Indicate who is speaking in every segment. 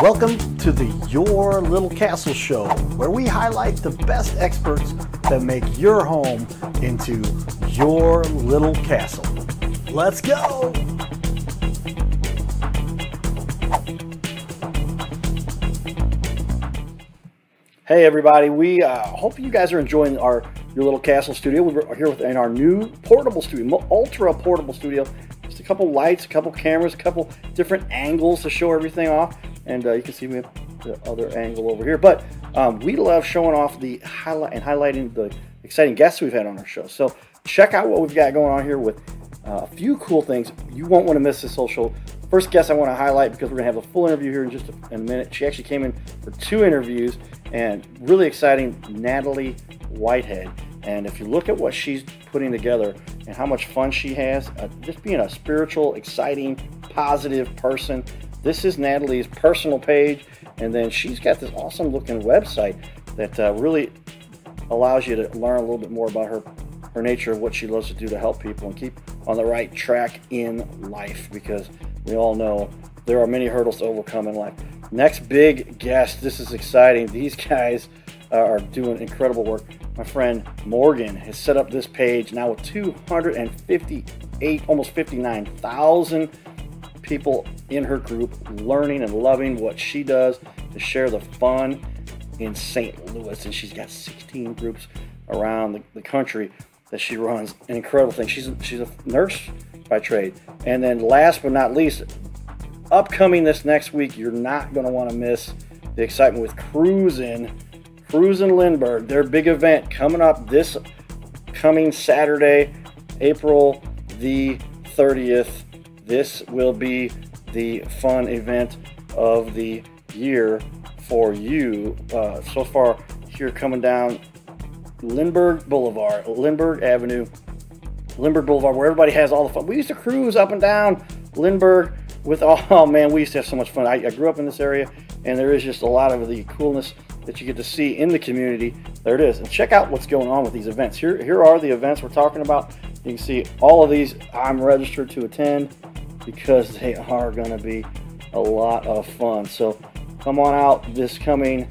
Speaker 1: Welcome to the Your Little Castle Show, where we highlight the best experts that make your home into your little castle. Let's go! Hey everybody, we hope you guys are enjoying Your Little Castle studio. We're here in our new portable studio, ultra portable studio. Just a couple lights, a couple cameras, a couple different angles to show everything off. And you can see we have the other angle over here. But we love showing off the highlighting the exciting guests we've had on our show. So check out what we've got going on here with a few cool things. You won't want to miss this whole show. First guest I want to highlight, because we're going to have a full interview here in just a minute. She actually came in for 2 interviews, and really exciting, Natalie Whitehead. And if you look at what she's putting together and how much fun she has, just being a spiritual, exciting, positive person. This is Natalie's personal page, and then she's got this awesome looking website that really allows you to learn a little bit more about her nature of what she loves to do to help people and keep on the right track in life, because we all know there are many hurdles to overcome in life. Next big guest, this is exciting. These guys are doing incredible work. My friend Morgan has set up this page now with 258, almost 59,000 people in her group learning and loving what she does to share the fun in St. Louis. And she's got 16 groups around the country that she runs. An incredible thing. She's a nurse by trade. And then last but not least, upcoming this next week, you're not going to want to miss the excitement with Cruisin' Lindbergh, their big event coming up this coming Saturday, April the 30th. This will be the fun event of the year for you. So far, here coming down Lindbergh Boulevard, Lindbergh Avenue, Lindbergh Boulevard, where everybody has all the fun. We used to cruise up and down Lindbergh with, oh man, we used to have so much fun. I grew up in this area, and there is just a lot of the coolness that you get to see in the community. There it is. And check out what's going on with these events. Here are the events we're talking about. You can see all of these I'm registered to attend, because they are going to be a lot of fun. So come on out this coming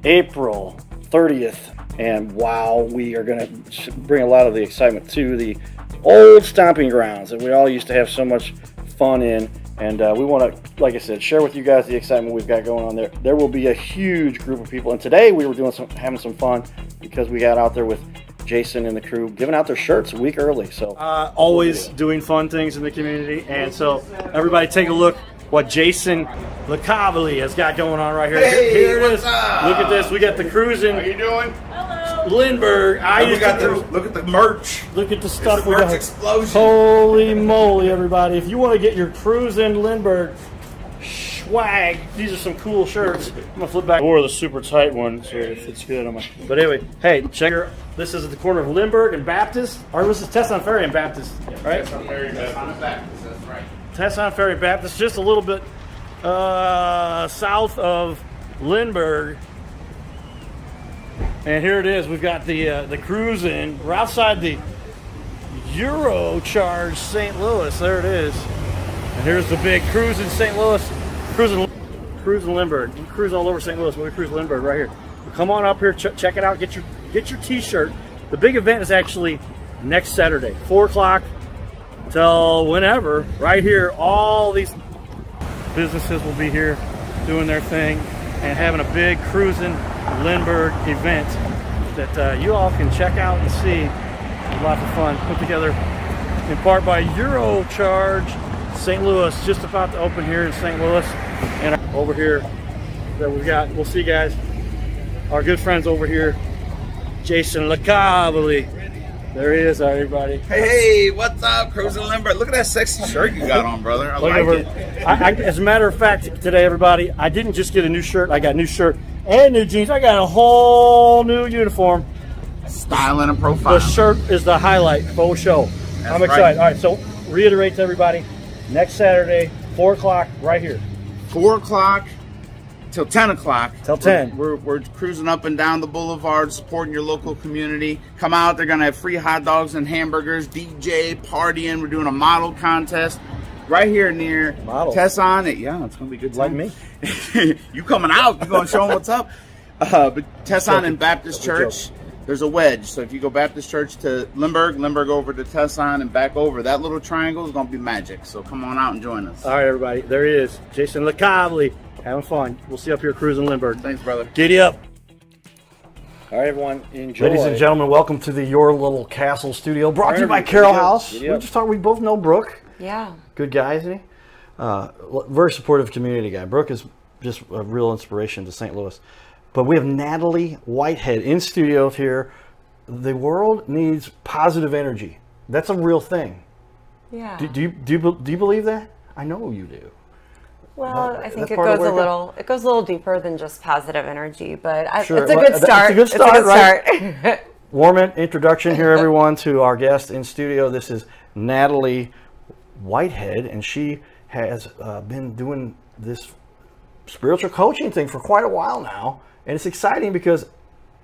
Speaker 1: April 30th, and wow, we are going to bring a lot of the excitement to the old stomping grounds that we all used to have so much fun in. And we want to, like I said, share with you guys the excitement we've got going on there. There will be a huge group of people, and today we were having some fun because we got out there with Jason and the crew giving out their shirts a week early. So
Speaker 2: always doing fun things in the community, and so everybody take a look what Jason Lindbergh has got going on right here.
Speaker 3: Hey,
Speaker 2: here it is.
Speaker 3: Up?
Speaker 2: Look at this. We got the Cruisin'.
Speaker 3: How you doing?
Speaker 2: Lindbergh.
Speaker 3: Look at the merch.
Speaker 2: Look at the stuff we
Speaker 3: merch
Speaker 2: got.
Speaker 3: Explosion.
Speaker 2: Holy moly, everybody! If you want to get your Cruisin' Lindbergh swag, these are some cool shirts. I'm gonna flip back. Or the super tight one, so it fits good on my. But anyway, hey, check here. This is at the corner of Lindbergh and Baptist. Or this is Tesson Ferry and Baptist, right?
Speaker 3: Tesson Ferry Baptist. That's right.
Speaker 2: Tesson Ferry Baptist, just a little bit south of Lindbergh. And here it is. We've got the Cruisin'. We're outside the Eurocharge St. Louis. There it is. And here's the big Cruisin' St. Louis. Cruisin' Lindbergh. We cruise all over St. Louis, but we cruise Lindbergh right here. Come on up here, check it out. Get your T-shirt. The big event is actually next Saturday, 4 o'clock till whenever. Right here, all these businesses will be here doing their thing and having a big Cruisin' Lindbergh event that you all can check out and see. Lots of fun put together in part by Eurocharge St. Louis, just about to open here in St. Louis. And over here that we'll see guys, our good friends over here, Jason Lindbergh. There he is, everybody.
Speaker 3: Hey, what's up, Cruisin' Lindbergh? Look at that sexy shirt you got on, brother. I like it.
Speaker 2: As a matter of fact, today, everybody, I didn't just get a new shirt. I got a new shirt and new jeans. I got a whole new uniform.
Speaker 3: Styling and profile.
Speaker 2: The shirt is the highlight for the show. I'm excited. All right, so reiterate to everybody, next Saturday, 4 o'clock, right here.
Speaker 3: 4 o'clock till 10 o'clock.
Speaker 2: Till 10.
Speaker 3: We're cruising up and down the boulevard, supporting your local community. Come out. They're going to have free hot dogs and hamburgers, DJ, partying. We're doing a model contest. right here near
Speaker 1: Model.
Speaker 3: Tesson. Yeah, it's gonna be good.
Speaker 1: Like
Speaker 3: time.
Speaker 1: me.
Speaker 3: You coming out? You gonna show them what's up? But Tesson and Baptist Church, there's a wedge. So if you go Baptist Church to Lindbergh over to Tesson, and back over, that little triangle is gonna be magic. So come on out and join us.
Speaker 2: All right, everybody. There he is, Jason Lecavalier, having fun. We'll see you up here cruising Lindbergh.
Speaker 3: Thanks, brother.
Speaker 2: Giddy up.
Speaker 1: All right, everyone, enjoy.
Speaker 2: Ladies and gentlemen, welcome to the Your Little Castle studio, brought to you by Carroll House. We both know Brooke.
Speaker 4: Yeah.
Speaker 2: Good guy, isn't he? Very supportive community guy. Brooke is just a real inspiration to St. Louis. But we have Natalie Whitehead in studio here. The world needs positive energy. That's a real thing.
Speaker 4: Yeah.
Speaker 2: Do you believe that? I know you do.
Speaker 4: Well, I think it goes a little deeper than just positive energy, but
Speaker 2: Sure.
Speaker 4: It's a good start.
Speaker 2: It's a good start,
Speaker 4: right?
Speaker 2: Warm introduction here, everyone, to our guest in studio. This is Natalie Whitehead, and she has been doing this spiritual coaching thing for quite a while now, and it's exciting because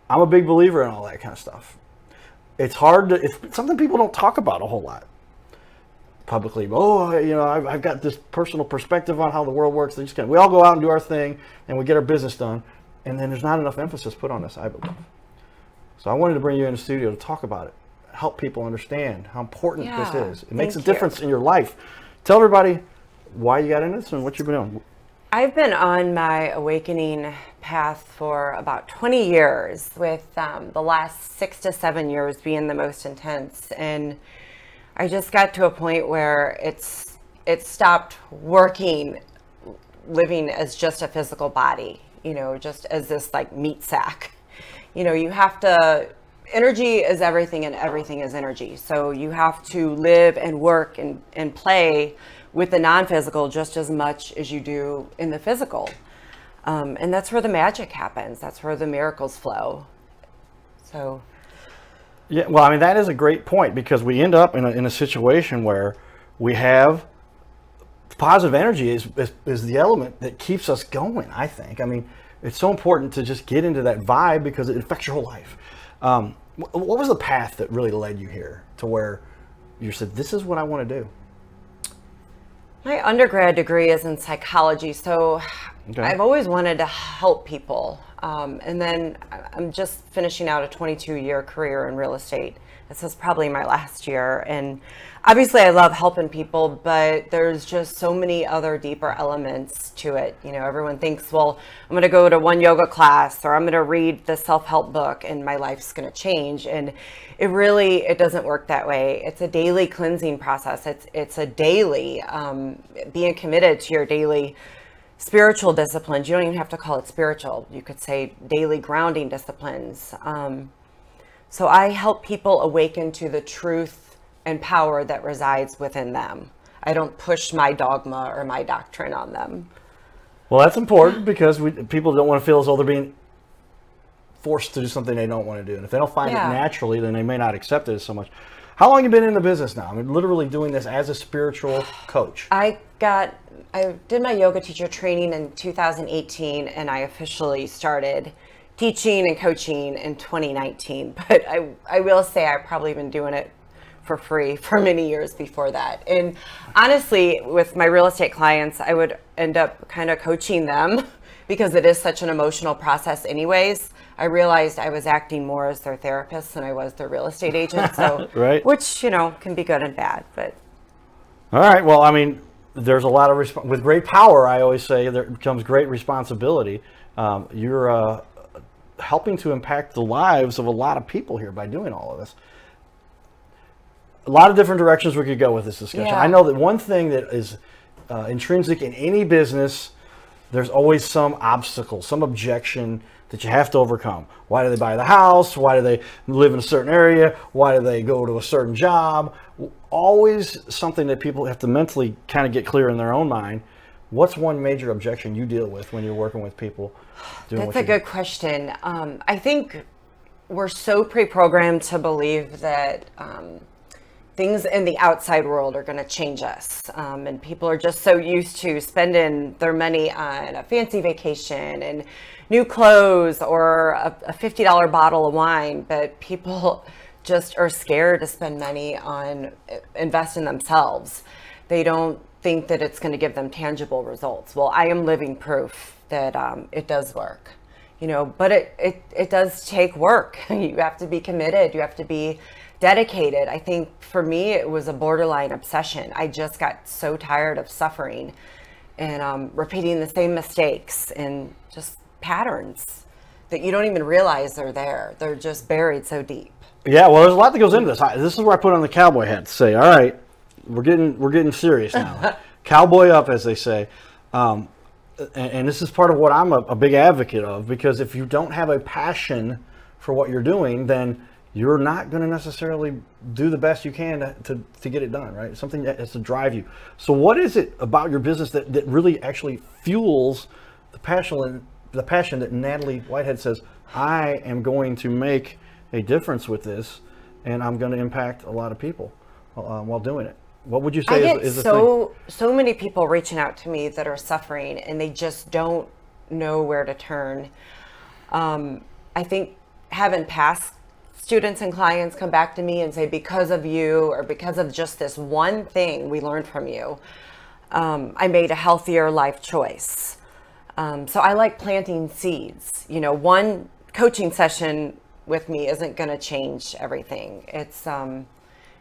Speaker 2: I'm a big believer in all that kind of stuff. It's something people don't talk about a whole lot publicly. Oh, you know, I've got this personal perspective on how the world works. We all go out and do our thing, and we get our business done, and then there's not enough emphasis put on this, I believe. So I wanted to bring you in the studio to talk about it, help people understand how important this is. It makes a difference in your life. Tell everybody why you got into this and what you've been doing.
Speaker 4: I've been on my awakening path for about 20 years, with the last 6 to 7 years being the most intense. And I just got to a point where it stopped working, living as just a physical body, you know, just as this like meat sack. You know, you have to, energy is everything and everything is energy. So you have to live and work and play with the non-physical just as much as you do in the physical. And that's where the magic happens. That's where the miracles flow. So.
Speaker 2: Yeah, well, I mean, that is a great point, because we end up in a situation where we have positive energy is the element that keeps us going, I think. I mean, it's so important to just get into that vibe because it affects your whole life. What was the path that really led you here to where you said, this is what I want to do?
Speaker 4: My undergrad degree is in psychology, so I've always wanted to help people. And then I'm just finishing out a 22-year career in real estate. This is probably my last year. And obviously I love helping people, but there's just so many other deeper elements to it. You know, everyone thinks, well, I'm going to go to one yoga class, or I'm going to read the self-help book and my life's going to change. And it doesn't work that way. It's a daily cleansing process. It's a daily being committed to your daily spiritual disciplines. You don't even have to call it spiritual. You could say daily grounding disciplines. So I help people awaken to the truth and power that resides within them. I don't push my dogma or my doctrine on them.
Speaker 2: Well, that's important, because people don't want to feel as though they're being forced to do something they don't want to do. And if they don't find it naturally, then they may not accept it so much. How long have you been in the business now? I mean, literally doing this as a spiritual coach.
Speaker 4: I did my yoga teacher training in 2018, and I officially started teaching and coaching in 2019. But I will say I've probably been doing it for free for many years before that. And honestly, with my real estate clients, I would end up kind of coaching them because it is such an emotional process anyways. I realized I was acting more as their therapist than I was their real estate agent. So,
Speaker 2: right.
Speaker 4: Which, you know, can be good and bad, but.
Speaker 2: All right. Well, I mean, there's a lot of, with great power, I always say, there comes great responsibility. You're helping to impact the lives of a lot of people here by doing all of this. A lot of different directions we could go with this discussion.
Speaker 4: Yeah.
Speaker 2: I know that one thing that is intrinsic in any business, there's always some obstacle, some objection that you have to overcome. Why do they buy the house? Why do they live in a certain area? Why do they go to a certain job? Always something that people have to mentally kind of get clear in their own mind. What's one major objection you deal with when you're working with people?
Speaker 4: That's a good question. I think we're so pre-programmed to believe that things in the outside world are going to change us. And people are just so used to spending their money on a fancy vacation and new clothes or a $50 bottle of wine. But people just are scared to spend money on invest in themselves. They don't think that it's going to give them tangible results. Well, I am living proof that it does work, you know, but it does take work. You have to be committed. You have to be dedicated. I think for me, it was a borderline obsession. I just got so tired of suffering and repeating the same mistakes and just patterns that you don't even realize are there. They're just buried so deep.
Speaker 1: Yeah, well, there's a lot that goes into this. This is where I put on the cowboy hat to say, all right, we're getting serious now. Cowboy up, as they say. And this is part of what I'm a big advocate of, because if you don't have a passion for what you're doing, then you're not going to necessarily do the best you can to get it done, right? Something that has to drive you. So what is it about your business that really actually fuels the passion that Natalie Whitehead says, I am going to make a difference with this, and I'm going to impact a lot of people while doing it? What would you say is the thing?
Speaker 4: So many people reaching out to me that are suffering, and they just don't know where to turn. I think having past students and clients come back to me and say, because of you, or because of just this one thing we learned from you, I made a healthier life choice. So I like planting seeds. You know, one coaching session with me isn't going to change everything. It's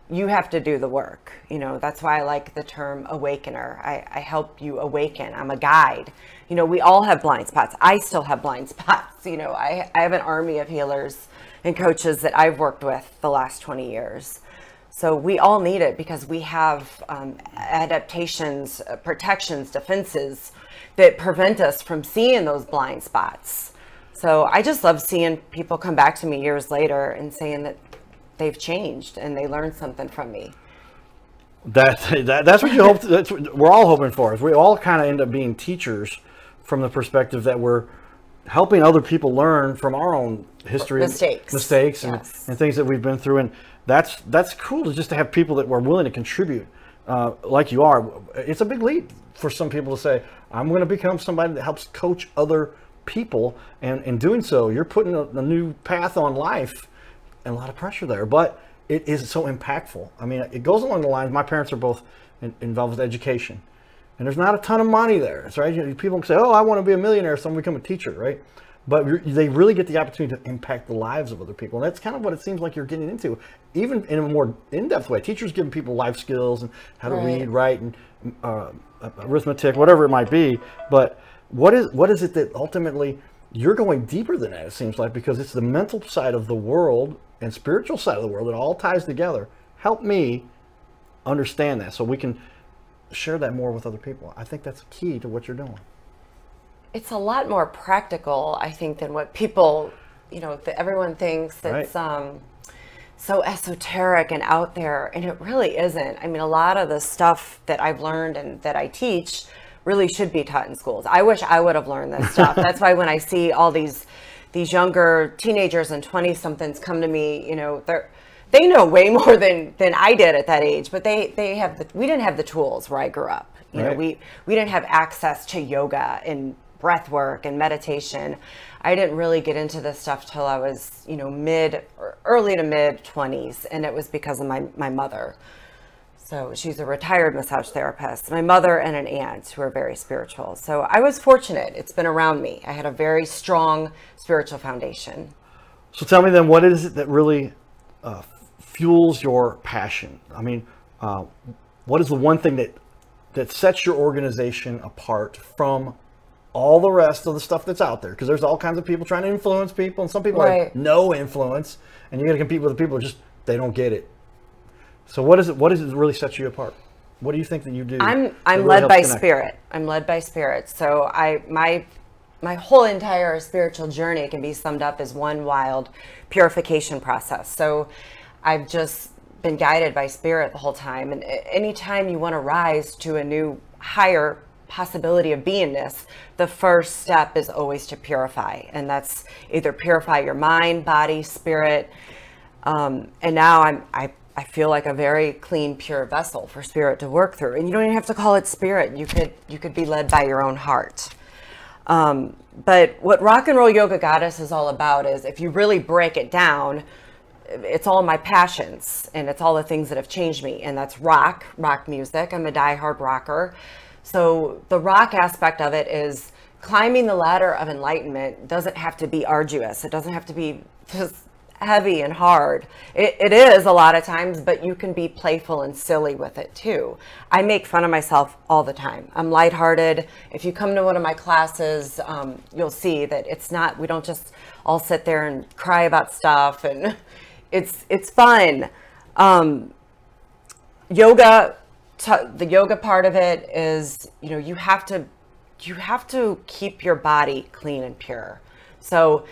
Speaker 4: you have to do the work. You know, that's why I like the term awakener. I help you awaken. I'm a guide. You know, we all have blind spots. I still have blind spots. You know, I have an army of healers and coaches that I've worked with the last 20 years. So we all need it, because we have adaptations, protections, defenses that prevent us from seeing those blind spots. So I just love seeing people come back to me years later and saying that they've changed and they learned something from me.
Speaker 1: That's what you hope. That's what we're all hoping for. Is we all kind of end up being teachers from the perspective that we're helping other people learn from our own history, mistakes,
Speaker 4: yes,
Speaker 1: and things that we've been through. And that's cool to have people that were willing to contribute, like you are. It's a big leap for some people to say, I'm going to become somebody that helps coach other people, and in doing so, you're putting a new path on life, and a lot of pressure there. But it is so impactful. I mean, it goes along the lines. My parents are both involved with education. And there's not a ton of money there, right? People can say, oh, I want to be a millionaire, so I'm going to become a teacher, right? But they really get the opportunity to impact the lives of other people. And that's kind of what it seems like you're getting into, even in a more in-depth way. Teachers giving people life skills and how to read, write, and arithmetic, whatever it might be. But what is it that ultimately you're going deeper than that, it seems like, because it's the mental side of the world and spiritual side of the world that all ties together. Help me understand that so we can share that more with other people. I think that's key to what you're doing.
Speaker 4: It's a lot more practical, I think, than what people, you know, everyone thinks it's so esoteric and out there, and it really isn't. I mean, a lot of the stuff that I've learned and that I teach really should be taught in schools. I wish I would have learned this stuff. That's why when I see all these younger teenagers and 20-somethings come to me, you know, they know way more than I did at that age, but they have we didn't have the tools where I grew up. You know, we didn't have access to yoga and breath work and meditation. I didn't really get into this stuff till I was, you know, early to mid 20s, and it was because of my mother. So she's a retired massage therapist. My mother and an aunt who are very spiritual. So I was fortunate. It's been around me. I had a very strong spiritual foundation.
Speaker 1: So tell me then, what is it that really fuels your passion? I mean, what is the one thing that sets your organization apart from all the rest of the stuff that's out there? Because there's all kinds of people trying to influence people, and some people have no influence, and you got to compete with the people who they don't get it. So what is it that really sets you apart? What do you think that you do?
Speaker 4: I'm led by spirit. I'm led by spirit. So my whole entire spiritual journey can be summed up as one wild purification process. So I've just been guided by spirit the whole time. And anytime you want to rise to a new, higher possibility of beingness, the first step is always to purify. And that's either purify your mind, body, spirit. And now I feel like a very clean, pure vessel for spirit to work through. And you don't even have to call it spirit. You could be led by your own heart. But what Rock and Roll Yoga Goddess is all about is, if you really break it down, it's all my passions, and it's all the things that have changed me. And that's rock music. I'm a diehard rocker. So the rock aspect of it is climbing the ladder of enlightenment doesn't have to be arduous. It doesn't have to be just heavy and hard. It is a lot of times, but you can be playful and silly with it too. I make fun of myself all the time. I'm lighthearted. If you come to one of my classes, you'll see that it's not, we don't just all sit there and cry about stuff, and it's fun. Yoga, the yoga part of it is, you know, you have to keep your body clean and pure. So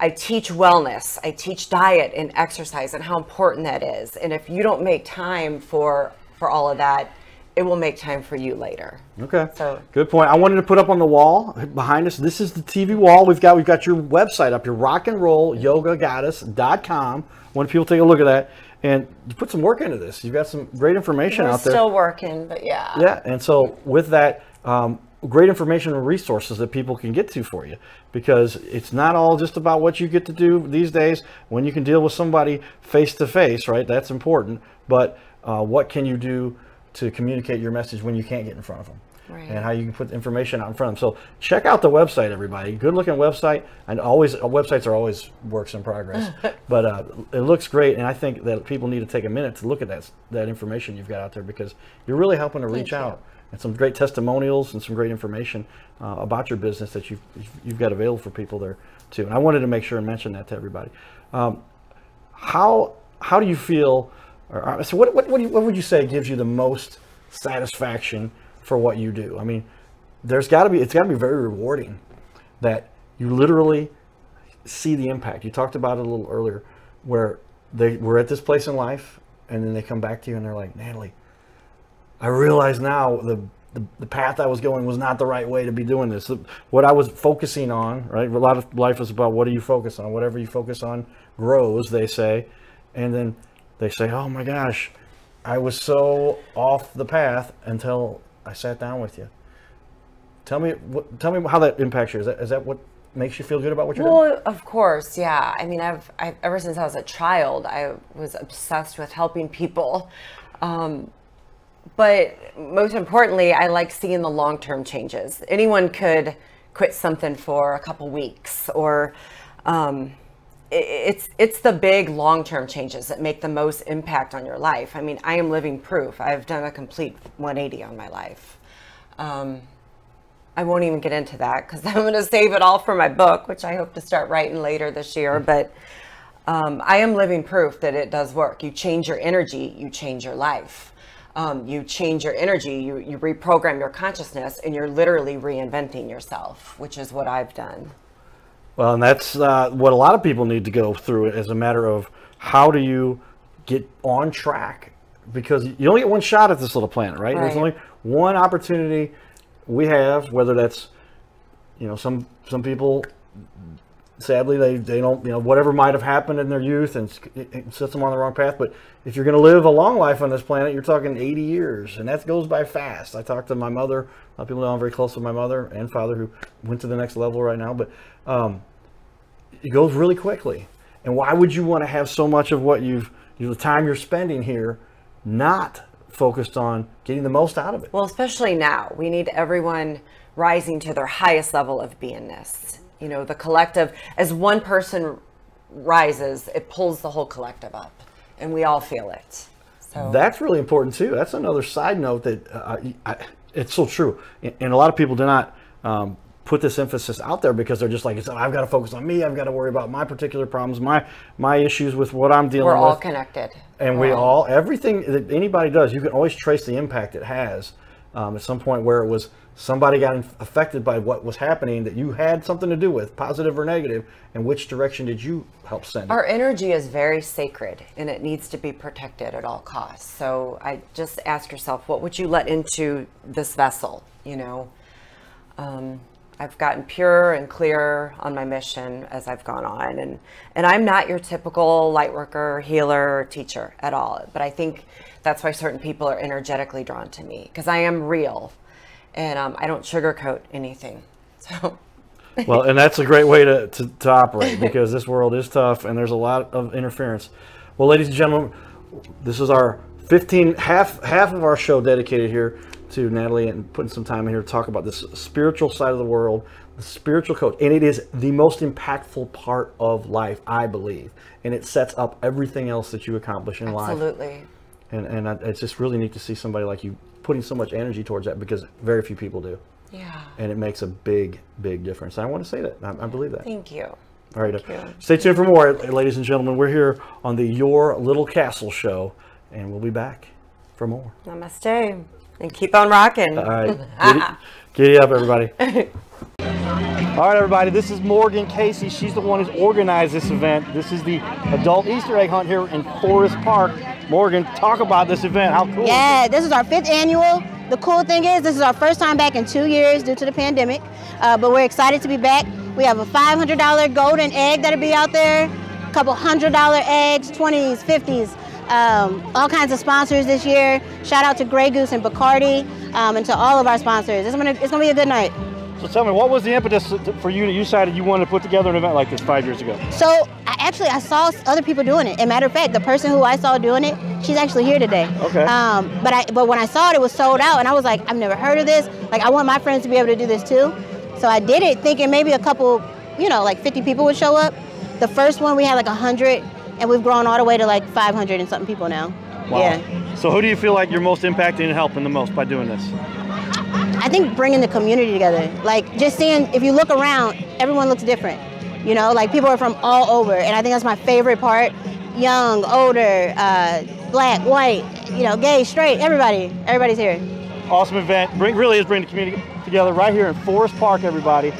Speaker 4: I teach wellness, I teach diet and exercise and how important that is. And if you don't make time for all of that, it will make time for you later.
Speaker 1: Okay,
Speaker 4: so
Speaker 1: good point. I wanted to put up on the wall behind us, this is the TV wall. We've got your website up here, rockandrollyogagoddess.com. When people take a look at that, and you put some work into this. You've got some great information out there.
Speaker 4: Still working, but yeah.
Speaker 1: Yeah, and so with that, great information and resources that people can get to for you, because it's not all just about what you get to do these days when you can deal with somebody face to face, right? That's important, but what can you do to communicate your message when you can't get in front of them? Right. And how you can put information out in front of them. So check out the website, everybody. Good looking website, and websites are always works in progress, but it looks great, and I think that people need to take a minute to look at that information you've got out there, because you're really helping to reach out. And some great testimonials and some great information about your business that you've got available for people there too. And I wanted to make sure and mention that to everybody. How do you feel? So what would you say gives you the most satisfaction for what you do? I mean, it's got to be very rewarding that you literally see the impact. You talked about it a little earlier, where they were at this place in life, and then they come back to you and they're like, Natalie, I realize now the path I was going was not the right way to be doing this. What I was focusing on, right? A lot of life is about what do you focus on? Whatever you focus on grows, they say. And then they say, oh my gosh, I was so off the path until I sat down with you. Tell me how that impacts you. Is that what makes you feel good about what you're doing?
Speaker 4: Well, of course, yeah. I mean, I've ever since I was a child, I was obsessed with helping people. But most importantly, I like seeing the long-term changes. Anyone could quit something for a couple weeks, or it's the big long-term changes that make the most impact on your life. I mean, I am living proof. I've done a complete 180 on my life. I won't even get into that because I'm going to save it all for my book, which I hope to start writing later this year. But I am living proof that it does work. You change your energy, you change your life. You change your energy, you reprogram your consciousness, and you're literally reinventing yourself, which is what I've done.
Speaker 1: Well, and that's what a lot of people need to go through, as a matter of how do you get on track, because you only get one shot at this little planet, right? There's only one opportunity we have, whether that's, you know, some people, sadly, they don't, you know, whatever might have happened in their youth and it sets them on the wrong path. But if you're going to live a long life on this planet, you're talking 80 years, and that goes by fast. I talked to my mother. A lot of people know I'm very close with my mother and father, who went to the next level right now. But it goes really quickly. And why would you want to have so much of what the time you're spending here not focused on getting the most out of it?
Speaker 4: Well, especially now, we need everyone rising to their highest level of beingness. You know, the collective, as one person rises, it pulls the whole collective up, and we all feel it. So
Speaker 1: that's really important too. That's another side note that it's so true. And a lot of people do not put this emphasis out there because they're just like, I've got to focus on me. I've got to worry about my particular problems, my issues with what I'm dealing with.
Speaker 4: We're all connected.
Speaker 1: And everything that anybody does, you can always trace the impact it has at some point where it was somebody got affected by what was happening that you had something to do with, positive or negative, and which direction did you help send it?
Speaker 4: Our energy is very sacred, and it needs to be protected at all costs. So I just ask yourself, what would you let into this vessel? You know, I've gotten pure and clear on my mission as I've gone on, and I'm not your typical light worker, healer, teacher at all. But I think that's why certain people are energetically drawn to me, because I am real. And I don't sugarcoat anything. So
Speaker 2: Well, and that's a great way to operate, because this world is tough and there's a lot of interference. Well, ladies and gentlemen, this is our half of our show dedicated here to Natalie and putting some time in here to talk about this spiritual side of the world, the spiritual coach. And it is the most impactful part of life, I believe. And it sets up everything else that you accomplish in life.
Speaker 4: Absolutely.
Speaker 2: And it's just really neat to see somebody like you putting so much energy towards that, because very few people do.
Speaker 4: Yeah.
Speaker 2: And it makes a big, big difference. I want to say that. I believe that.
Speaker 4: Thank you.
Speaker 2: All right. Stay tuned for more, ladies and gentlemen. We're here on the Your Little Castle show, and we'll be back for more.
Speaker 4: Namaste. And keep on rocking.
Speaker 2: All right. Giddy up, everybody. All right, everybody. This is Morgan Casey. She's the one who's organized this event. This is the adult Easter egg hunt here in Forest Park. Morgan, talk about this event. How cool
Speaker 5: Yeah, this is our 5th annual. The cool thing is this is our first time back in 2 years due to the pandemic, but we're excited to be back. We have a $500 golden egg that'll be out there, a couple $100 eggs, 20s, 50s, all kinds of sponsors this year. Shout out to Grey Goose and Bacardi, and to all of our sponsors. It's gonna be a good night.
Speaker 2: So tell me, what was the impetus for you that you decided you wanted to put together an event like this 5 years ago?
Speaker 5: So I saw other people doing it. As a matter of fact, the person who I saw doing it, she's actually here today.
Speaker 2: Okay.
Speaker 5: But when I saw it, it was sold out, and I was like, I've never heard of this. Like, I want my friends to be able to do this too. So I did it thinking maybe a couple, like 50 people would show up. The first one we had like 100, and we've grown all the way to like 500 and something people now.
Speaker 2: Wow.
Speaker 5: Yeah.
Speaker 2: So who do you feel like you're most impacting and helping the most by doing this?
Speaker 5: I think bringing the community together, like just seeing, if you look around, everyone looks different. Like people are from all over, and I think that's my favorite part. Young, older, black, white, gay, straight, everybody's here.
Speaker 2: Awesome event. Really is bringing the community together right here in Forest Park, everybody.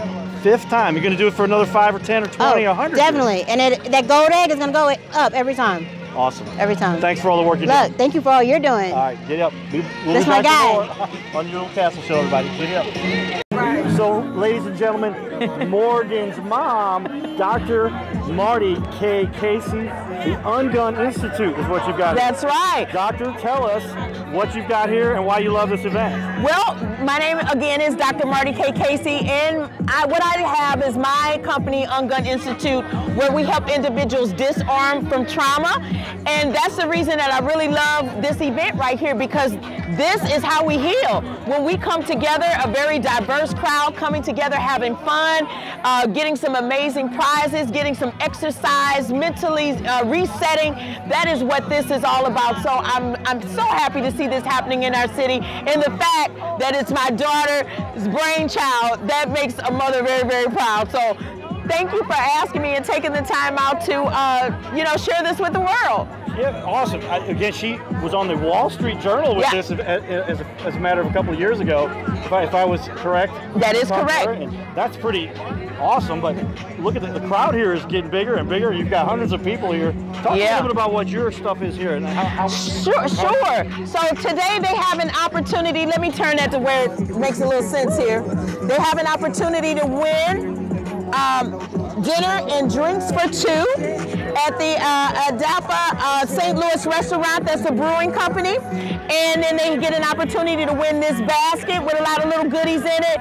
Speaker 2: 5th time. You're going to do it for another 5 or 10 or 20 or 100?
Speaker 5: Definitely. And that gold egg is going to go up every time.
Speaker 2: Awesome.
Speaker 5: Every time.
Speaker 2: Thanks for all the work you're doing.
Speaker 5: Look, thank you for all you're doing.
Speaker 2: All right, get up.
Speaker 5: That's my guy.
Speaker 2: On Your Little Castle show, everybody. Get up. So, ladies and gentlemen, Morgan's mom, Dr. Marty K. Casey, the Ungun Institute is what you've got.
Speaker 6: That's right.
Speaker 2: Doctor, tell us what you've got here and why you love this event.
Speaker 6: Well, my name again is Dr. Marty K. Casey, and what I have is my company, Ungun Institute, where we help individuals disarm from trauma. And that's the reason that I really love this event right here, because this is how we heal. When we come together, a very diverse crowd coming together, having fun, getting some amazing prizes, getting some exercise, mentally resetting. That is what this is all about. So I'm so happy to see this happening in our city. And the fact that it's my daughter's brainchild, that makes a mother very, very proud. So thank you for asking me and taking the time out to, share this with the world.
Speaker 2: Yeah, awesome. Again, she was on the Wall Street Journal with this as a matter of a couple of years ago, if I was correct.
Speaker 6: That is correct.
Speaker 2: And that's pretty awesome, but look at the crowd here is getting bigger and bigger. You've got hundreds of people here. Talk a little bit about what your stuff is here. And how
Speaker 6: Sure. So today they have an opportunity. Let me turn that to where it makes a little sense here. They have an opportunity to win dinner and drinks for 2 at the Adapa St. Louis restaurant. That's a brewing company. And then they get an opportunity to win this basket with a lot of little goodies in it,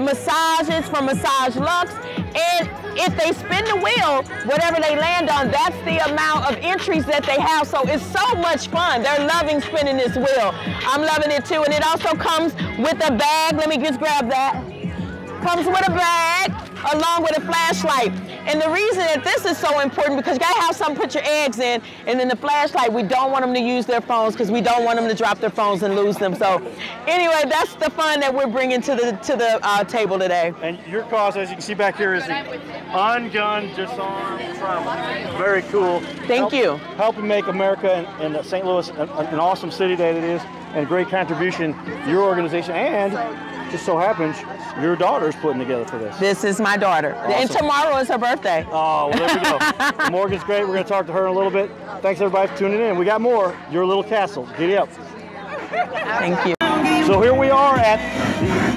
Speaker 6: massages from Massage Luxe. And if they spin the wheel, whatever they land on, that's the amount of entries that they have. So it's so much fun. They're loving spinning this wheel. I'm loving it too. And it also comes with a bag. Let me just grab that. Comes with a bag along with a flashlight. And the reason that this is so important, because you gotta have something to put your eggs in, and then the flashlight, we don't want them to use their phones because we don't want them to drop their phones and lose them. So anyway, that's the fun that we're bringing to the table today.
Speaker 2: And your cause, as you can see back here, is the Ungun Disarm Trauma. Very cool.
Speaker 6: Thank you.
Speaker 2: Helping make America and St. Louis an awesome city that it is, and a great contribution to your organization, and just so happens your daughter's putting together for this.
Speaker 6: This is my daughter. Awesome. And tomorrow is her birthday.
Speaker 2: Oh, well, there we go. Morgan's great. We're going to talk to her in a little bit. Thanks, everybody, for tuning in. We got more Your Little Castle. Giddy up.
Speaker 6: Thank you.
Speaker 2: So here we are at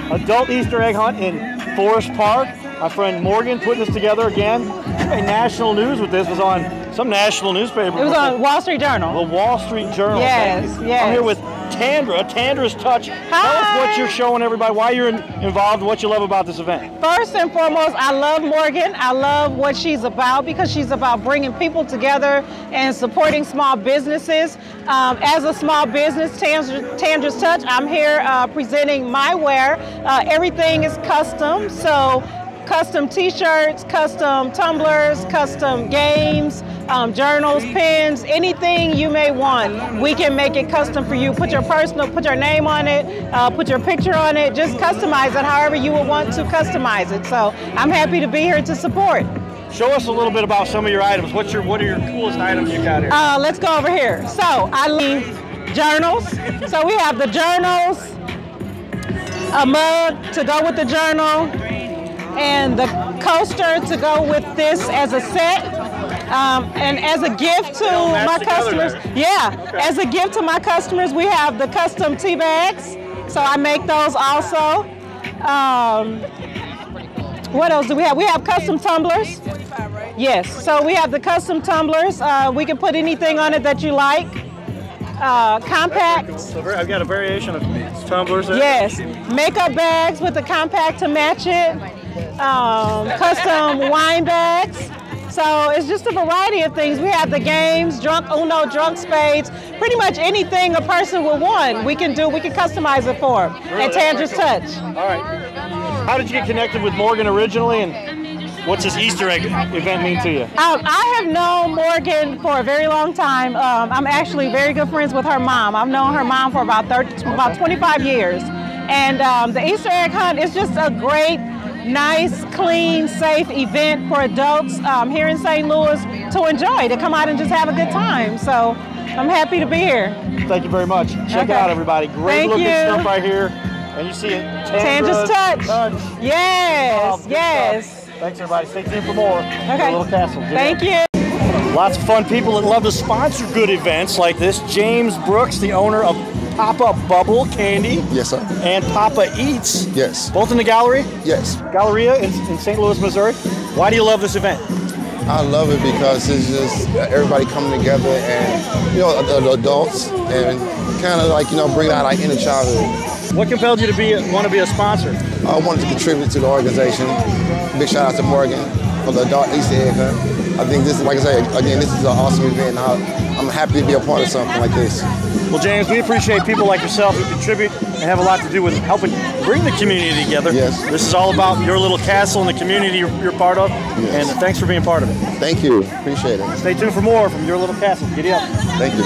Speaker 2: the adult Easter egg hunt in Forest Park. My friend Morgan putting this together again. National news with this was on some national newspaper.
Speaker 6: It was on Wall Street Journal.
Speaker 2: The Wall Street Journal.
Speaker 6: Yes, yes.
Speaker 2: I'm here with Tandra, Tandra's Touch.
Speaker 6: Hi.
Speaker 2: Tell us what you're showing everybody, why you're involved, what you love about this event.
Speaker 6: First and foremost, I love Morgan. I love what she's about because she's about bringing people together and supporting small businesses. As a small business, Tandra's Touch, I'm here presenting my wear. Everything is custom, so custom t-shirts, custom tumblers, custom games, journals, pens, anything you may want. We can make it custom for you. Put your name on it, put your picture on it, just customize it however you would want to customize it. So I'm happy to be here to support.
Speaker 2: Show us a little bit about some of your items. What are your coolest items you got here?
Speaker 6: Let's go over here. So I love journals. So we have the journals, a mug to go with the journal, and the coaster to go with this as a set. And as a gift to my customers, as a gift to my customers, we have the custom tea bags. So I make those also. What else do we have? We have custom tumblers. Yes, so we have the custom tumblers. We can put anything on it that you like. Compact.
Speaker 2: So I've got a variation of tumblers there.
Speaker 6: Yes, makeup bags with the compact to match it. Custom wine bags. So it's just a variety of things. We have the games, drunk Uno, drunk spades, pretty much anything a person would want. We can customize it for them at Tandra's Touch.
Speaker 2: All right. How did you get connected with Morgan originally, and what's this Easter egg event mean to you?
Speaker 6: I have known Morgan for a very long time. I'm actually very good friends with her mom. I've known her mom for about 25 years. And the Easter egg hunt is just a great, nice, clean, safe event for adults here in St. Louis to enjoy, to come out and just have a good time. So I'm happy to be here.
Speaker 2: Thank you very much. Check it out, everybody. Great looking stuff right here. And you see it,
Speaker 6: Tandra's Touch. Yes, yes.
Speaker 2: Thanks, everybody. Stay tuned for more.
Speaker 6: Okay.
Speaker 2: Little Castle.
Speaker 6: Thank you.
Speaker 2: Lots of fun people that love to sponsor good events like this. James Brooks, the owner of Papa Bubble Candy.
Speaker 7: Yes, sir.
Speaker 2: And Papa Eats.
Speaker 7: Yes.
Speaker 2: Both in the gallery?
Speaker 7: Yes.
Speaker 2: Galleria in St. Louis, Missouri. Why do you love this event?
Speaker 7: I love it because it's just everybody coming together and, the adults and kind of like, bring out our inner childhood.
Speaker 2: What compelled you to want to be a sponsor?
Speaker 7: I wanted to contribute to the organization. Big shout out to Morgan for the adult Easter egg hunt. I think this is, like I say, again, this is an awesome event. I'm happy to be a part of something like this.
Speaker 2: Well, James, we appreciate people like yourself who contribute and have a lot to do with helping bring the community together.
Speaker 7: Yes.
Speaker 2: This is all about your little castle and the community you're part of.
Speaker 7: Yes.
Speaker 2: And thanks for being part of it.
Speaker 7: Thank you. Appreciate it.
Speaker 2: Stay tuned for more from Your Little Castle. Giddy up.
Speaker 7: Thank you.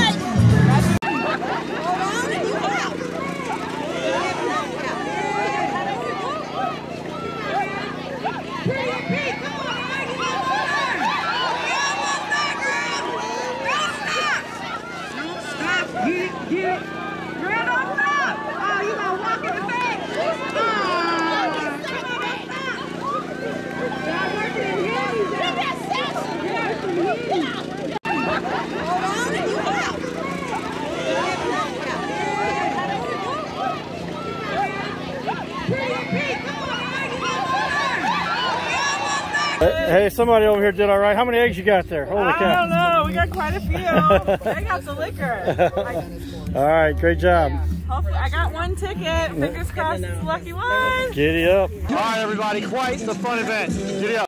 Speaker 2: Hey, somebody over here did all right. How many eggs you got there? Holy cow.
Speaker 6: I don't know. We got quite a few. I got the liquor.
Speaker 2: All right, great job.
Speaker 6: I got one ticket. Fingers crossed it's a lucky one.
Speaker 2: Giddy up. All right, everybody. Quite the fun event. Giddy up.